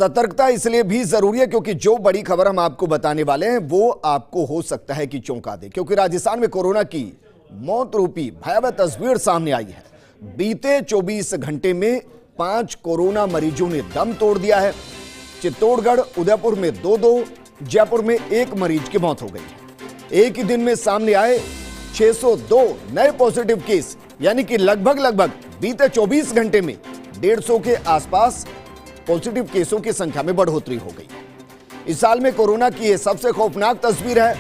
सतर्कता इसलिए भी जरूरी है क्योंकि जो बड़ी खबर हम आपको बताने वाले हैं वो आपको हो सकता है कि चौंका दे, क्योंकि राजस्थान में कोरोना की मौत रूपी भयावह तस्वीर सामने आई है। बीते 24 घंटे में 5 कोरोना मरीजों ने दम तोड़ दिया है। चित्तौड़गढ़, उदयपुर में 2-2, जयपुर में 1 मरीज की मौत हो गई है। एक ही दिन में सामने आए 602 नए पॉजिटिव केस, यानी कि लगभग बीते 24 घंटे में 150 के आसपास पॉजिटिव केसों की संख्या में बढ़ोतरी हो गई। इस साल में कोरोना की यह सबसे खौफनाक तस्वीर है।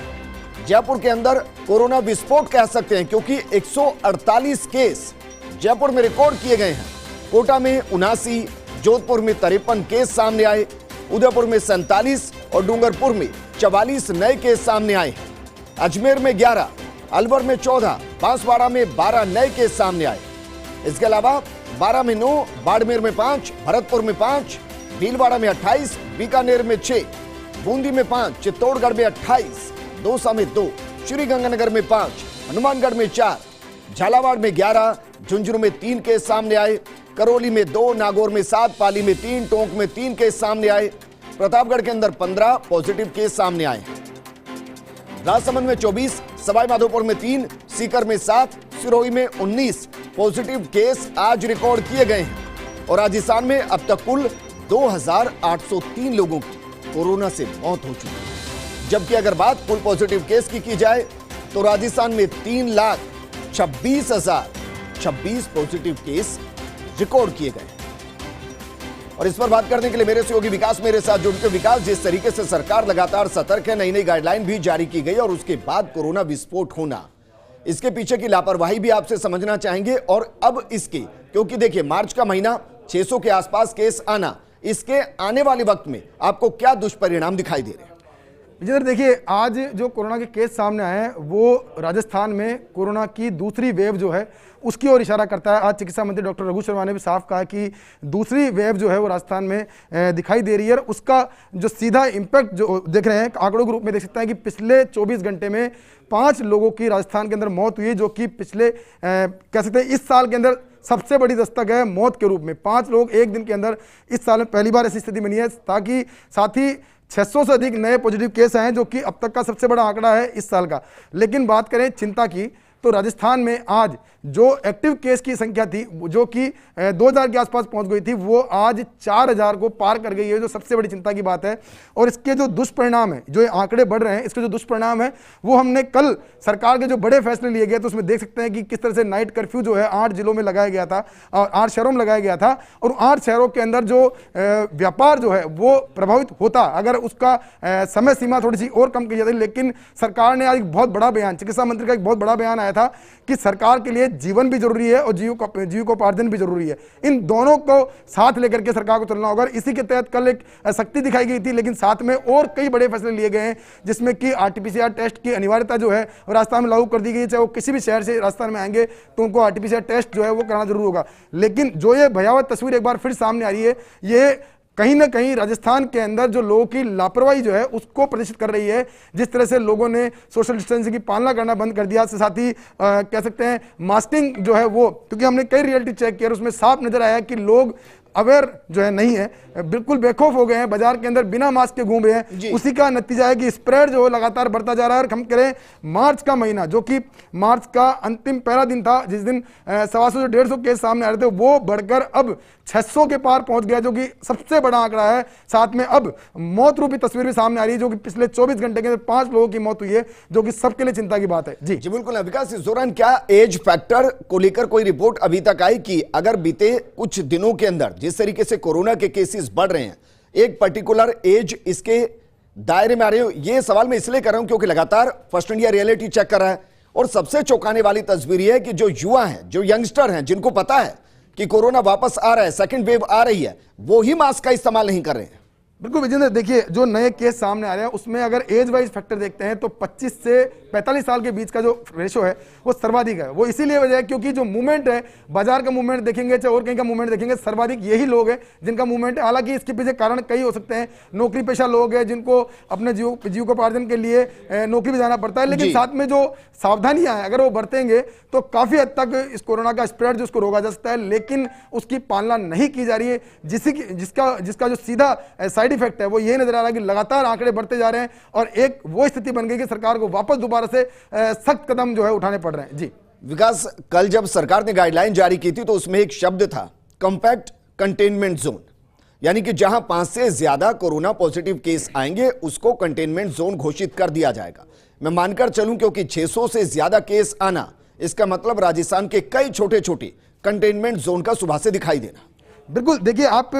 जयपुर के अंदर कोरोना विस्फोट कह सकते हैं, क्योंकि 148 केस जयपुर में रिकॉर्ड किए गए हैं। कोटा में 79, जोधपुर में 53 केस सामने आए, उदयपुर में 47 और डूंगरपुर में 44 नए केस सामने आए हैं। अजमेर में 11, अलवर में 14, बांसवाड़ा में 12 नए केस सामने आए। इसके अलावा 12 में 9, बाड़मेर में 5, भरतपुर में 5, भीलवाड़ा में 28, बीकानेर में 6, बूंदी में 5, चित्तौड़गढ़ में 28, दौसा में 2, श्रीगंगानगर में 5, हनुमानगढ़ में 4, झालावाड़ में 11, झुंझुनू में 3 केस सामने आए, करौली में 2, नागौर में 7, पाली में 3, टोंक में 3 केस सामने आए। प्रतापगढ़ के अंदर 15 पॉजिटिव केस सामने आए। राजसमंद में 24, सवाई माधोपुर में 3, सीकर में 7, सिरोही में 19 पॉजिटिव केस आज रिकॉर्ड किए गए हैं। और राजस्थान में अब तक कुल 2803 लोगों की कोरोना से मौत हो चुकी है। जबकि अगर बात कुल पॉजिटिव केस की जाए तो राजस्थान में 3,26,026 पॉजिटिव केस रिकॉर्ड किए गए। और इस पर बात करने के लिए मेरे सहयोगी विकास मेरे साथ जुड़ के। विकास, जिस तरीके से सरकार लगातार सतर्क है, नई गाइडलाइन भी जारी की गई और उसके बाद कोरोना विस्फोट होना, इसके पीछे की लापरवाही भी आपसे समझना चाहेंगे। और अब इसके, क्योंकि देखिए मार्च का महीना, 600 के आसपास केस आना, इसके आने वाले वक्त में आपको क्या दुष्परिणाम दिखाई दे रहे हैं? विजेंद्र, देखिए आज जो कोरोना के केस सामने आए हैं वो राजस्थान में कोरोना की दूसरी वेव जो है उसकी ओर इशारा करता है। आज चिकित्सा मंत्री डॉक्टर रघु शर्मा ने भी साफ कहा कि दूसरी वेव जो है वो राजस्थान में दिखाई दे रही है। उसका जो सीधा इम्पैक्ट जो देख रहे हैं, आंकड़ों के रूप में देख सकते हैं कि पिछले 24 घंटे में 5 लोगों की राजस्थान के अंदर मौत हुई है, जो कि पिछले कह सकते हैं इस साल के अंदर सबसे बड़ी दस्तक है मौत के रूप में। 5 लोग एक दिन के अंदर इस साल में पहली बार ऐसी स्थिति बनी है। ताकि साथ ही 600 से अधिक नए पॉजिटिव केस आए, जो कि अब तक का सबसे बड़ा आंकड़ा है इस साल का। लेकिन बात करें चिंता की, तो राजस्थान में आज जो एक्टिव केस की संख्या थी, जो कि 2000 के आसपास पहुंच गई थी, वो आज 4000 को पार कर गई है, जो सबसे बड़ी चिंता की बात है। और इसके जो दुष्परिणाम है, जो ये आंकड़े बढ़ रहे हैं, इसके जो दुष्परिणाम है वो हमने कल सरकार के जो बड़े फैसले लिए गए तो उसमें देख सकते हैं कि किस तरह से नाइट कर्फ्यू जो है 8 जिलों में लगाया गया था और 8 शहरों में लगाया गया था। और 8 शहरों के अंदर जो व्यापार जो है वो प्रभावित होता अगर उसका समय सीमा थोड़ी सी और कम की जाती। लेकिन सरकार ने आज एक बहुत बड़ा बयान, चिकित्सा मंत्री का एक बहुत बड़ा बयान आया था कि सरकार के लिए जीवन भी जरूरी है और जीविकोपार्जन भी जरूरी है। इन दोनों को साथ लेकर के सरकार को चलना होगा। इसी के तहत कल एक सख्ती दिखाई गई थी, लेकिन साथ में और कई बड़े फैसले लिए गए हैं, जिसमें कि आरटीपीसीआर टेस्ट की अनिवार्यता जो है राजस्थान में लागू कर दी गई है। चाहे वो किसी भी शहर से राजस्थान में आएंगे तो उनको आरटीपीसीआर टेस्ट जो है वो कराना जरूर होगा। लेकिन जो ये भयावह तस्वीर एक बार फिर सामने आ रही है, ये कहीं ना कहीं राजस्थान के अंदर जो लोगों की लापरवाही जो है उसको प्रदर्शित कर रही है। जिस तरह से लोगों ने सोशल डिस्टेंसिंग की पालना करना बंद कर दिया, साथ ही कह सकते हैं मास्किंग जो है वो, क्योंकि हमने कई रियलिटी चेक किया, उसमें साफ नजर आया कि लोग अवेयर जो है नहीं है, बिल्कुल बेखौफ हो गए हैं, बाजार के अंदर बिना मास्क के घूम रहे हैं। उसी का नतीजा है कि स्प्रेड जो है लगातार बढ़ता जा रहा है। और हम करें मार्च का महीना, जो कि मार्च का अंतिम पहला दिन था, जिस दिन 125 150 केस सामने आ रहे थे, वो बढ़कर अब 600 के पार पहुंच गया, जो कि सबसे बड़ा आंकड़ा है। साथ में अब मौत रूपी तस्वीर भी सामने आ रही है, जो कि पिछले 24 घंटे के अंदर 5 लोगों की मौत हुई है, जो कि सबके लिए चिंता की बात है। जी बिल्कुल। विकास, इस दौरान क्या एज फैक्टर को लेकर कोई रिपोर्ट अभी तक आई कि अगर बीते कुछ दिनों के अंदर जिस तरीके से कोरोना के केसेस बढ़ रहे हैं, एक पर्टिकुलर एज इसके दायरे में आ रही हो? ये सवाल मैं इसलिए कर रहा हूं क्योंकि लगातार फर्स्ट इंडिया रियलिटी चेक कर रहा है और सबसे चौंकाने वाली तस्वीर यह है कि जो युवा हैं, जो यंगस्टर हैं, जिनको पता है कि कोरोना वापस आ रहा है, सेकंड वेव आ रही है, वो ही मास्क का इस्तेमाल नहीं कर रहे हैं। बिल्कुल विजेंद्र, देखिए जो नए केस सामने आ रहे हैं उसमें अगर एज वाइज फैक्टर देखते हैं तो 25 से 45 साल के बीच का जो रेशो है वो सर्वाधिक है। वो इसीलिए वजह है क्योंकि जो मूवमेंट है, बाजार का मूवमेंट देखेंगे चाहे और कहीं का मूवमेंट देखेंगे, सर्वाधिक यही लोग हैं जिनका मूवमेंट है। हालांकि इसके पीछे कारण कई हो सकते हैं, नौकरी पेशा लोग हैं जिनको अपने जीविकोपार्जन के लिए नौकरी भी जाना पड़ता है, लेकिन साथ में जो सावधानियां हैं अगर वो बरतेंगे तो काफी हद तक इस कोरोना का स्प्रेड जो उसको रोका जा सकता है, लेकिन उसकी पालना नहीं की जा रही है। जिसका जो सीधा साइड इफेक्ट है वो ये नजर आ रहा है कि लगातार आंकड़े बढ़ते जा रहे हैं और एक वो स्थिति बन गई कि सरकार को वापस दोबारा से सख्त कदम जो है उठाने पड़ रहे हैं। जी विकास, कल जब सरकार ने गाइडलाइन जारी की थी तो उसमें एक शब्द था कॉम्पैक्ट कंटेनमेंट जोन, यानी कि जहां 5 से ज्यादा कोरोना पॉजिटिव केस आएंगे उसको कंटेनमेंट जोन घोषित कर दिया जाएगा। मैं मानकर चलूं क्योंकि 600 से ज्यादा केस आना, इसका मतलब राजस्थान के कई छोटे छोटे कंटेनमेंट जोन का सुबह से दिखाई देना। बिल्कुल, देखिए आप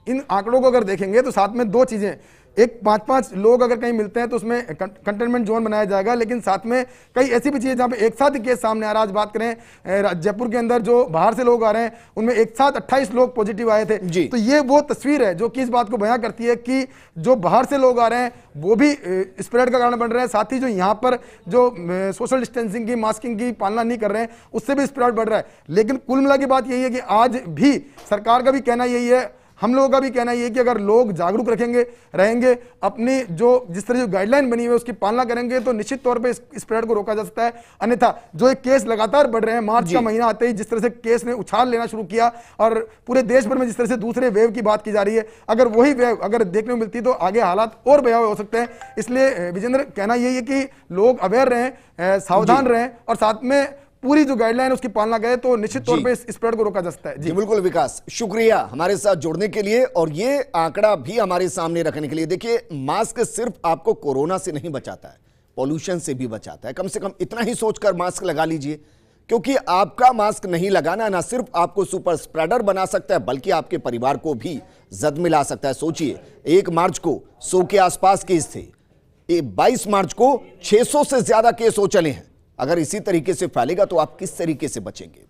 इन आंकड़ों को अगर देखेंगे तो साथ में दो चीजें, एक 5-5 लोग अगर कहीं मिलते हैं तो उसमें कंटेनमेंट जोन बनाया जाएगा, लेकिन साथ में कई ऐसी भी चीजें जहां पे एक साथ ही केस सामने आ रहा है। आज बात करें जयपुर के अंदर जो बाहर से लोग आ रहे हैं उनमें एक साथ 28 लोग पॉजिटिव आए थे। तो ये वो तस्वीर है जो कि इस बात को बयां करती है कि जो बाहर से लोग आ रहे हैं वो भी स्प्रेड का कारण बन रहे हैं, साथ ही जो यहाँ पर जो सोशल डिस्टेंसिंग की, मास्किंग की पालना नहीं कर रहे हैं उससे भी स्प्रेड बढ़ रहा है। लेकिन कुल मिला की बात यही है कि आज भी सरकार का भी कहना यही है, हम लोगों का भी कहना यह है कि अगर लोग जागरूक रहेंगे, अपनी जिस तरह जो गाइडलाइन बनी हुई है उसकी पालना करेंगे तो निश्चित तौर पे इस स्प्रेड को रोका जा सकता है। अन्यथा जो एक केस लगातार बढ़ रहे हैं, मार्च का महीना आते ही जिस तरह से केस ने उछाल लेना शुरू किया और पूरे देश भर में जिस तरह से दूसरे वेव की बात की जा रही है, अगर वही वेव अगर देखने को मिलती तो आगे हालात और भयावह हो सकते हैं। इसलिए विजेंद्र, कहना यही है कि लोग अवेयर रहें, सावधान रहें और साथ में पूरी जो गाइडलाइन उसकी पालना करें तो निश्चित तौर पे इस स्प्रेड को रोका जा सकता है। जी बिल्कुल विकास, शुक्रिया हमारे साथ जुड़ने के लिए और ये आंकड़ा भी हमारे सामने रखने के लिए। देखिए, मास्क सिर्फ आपको कोरोना से नहीं बचाता है, पॉल्यूशन से भी बचाता है। कम से कम इतना ही सोचकर मास्क लगा लीजिए, क्योंकि आपका मास्क नहीं लगाना ना सिर्फ आपको सुपर स्प्रेडर बना सकता है बल्कि आपके परिवार को भी जद मिला सकता है। सोचिए, 1 मार्च को 100 के आसपास केस थे, 22 मार्च को 600 से ज्यादा केस हो चले हैं। अगर इसी तरीके से फैलेगा तो आप किस तरीके से बचेंगे?